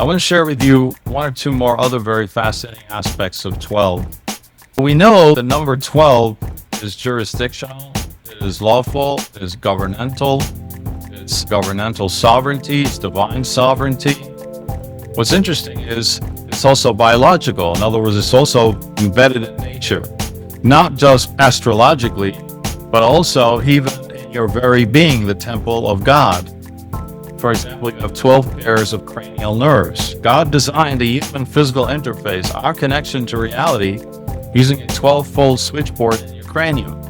I want to share with you one or two more other very fascinating aspects of 12. We know the number 12 is jurisdictional, it is lawful, it is governmental, it's governmental sovereignty, it's divine sovereignty. What's interesting is it's also biological. In other words, it's also embedded in nature, not just astrologically, but also even in your very being, the temple of God. For example, you have 12 pairs of cranial nerves. God designed a human physical interface, our connection to reality, using a 12-fold switchboard in your cranium.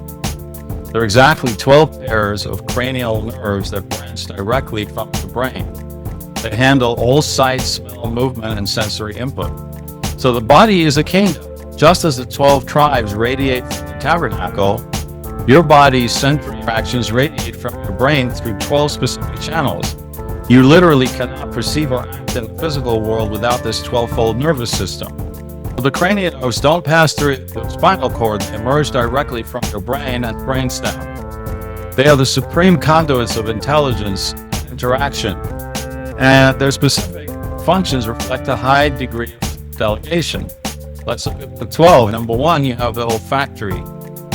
There are exactly 12 pairs of cranial nerves that branch directly from the brain. They handle all sight, smell, movement, and sensory input. So the body is a kingdom. Just as the 12 tribes radiate from the Tabernacle, your body's sensory actions radiate from your brain through 12 specific channels. You literally cannot perceive or act in the physical world without this 12-fold nervous system. The cranial nerves don't pass through the spinal cord, they emerge directly from your brain and brainstem. They are the supreme conduits of intelligence and interaction, and their specific functions reflect a high degree of delegation. Let's look at the 12. Number 1, you have the olfactory,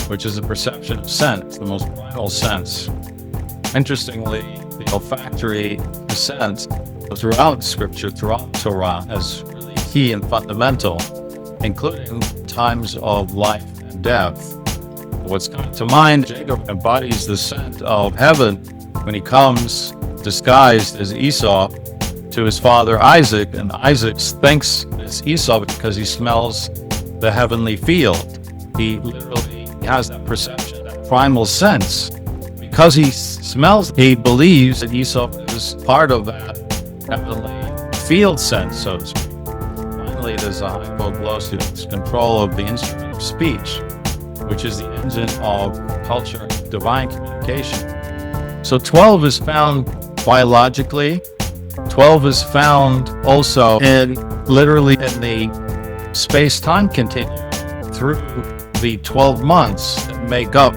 which is the perception of scent, the most primal sense. Interestingly, the olfactory sense throughout Scripture, throughout Torah, is really key and fundamental, including times of life and death. What's coming to mind, Jacob embodies the scent of heaven when he comes disguised as Esau to his father Isaac, and Isaac thinks it's Esau because he smells the heavenly field. He literally has that perception, that primal sense. Because he smells, he believes that Esau is part of that heavenly field sense, so to speak. Finally, there's a hypoglossal control of the instrument of speech, which is the engine of culture and divine communication. So 12 is found biologically. 12 is found also literally in the space-time continuum through the 12 months that make up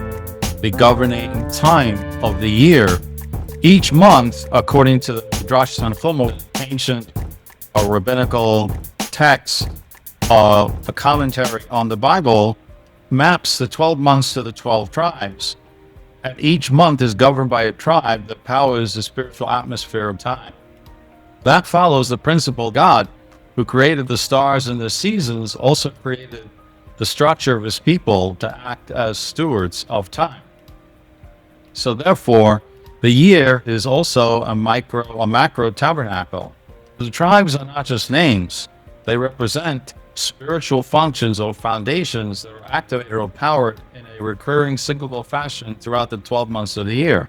the governing time of the year. Each month, according to the Jurisdictional Sign, ancient or rabbinical text, a commentary on the Bible, maps the 12 months to the 12 tribes. And each month is governed by a tribe that powers the spiritual atmosphere of time. That follows the principle God, who created the stars and the seasons, also created the structure of his people to act as stewards of time. So therefore, the year is also a macro tabernacle. The tribes are not just names. They represent spiritual functions or foundations that are activated or powered in a recurring cyclical fashion throughout the 12 months of the year.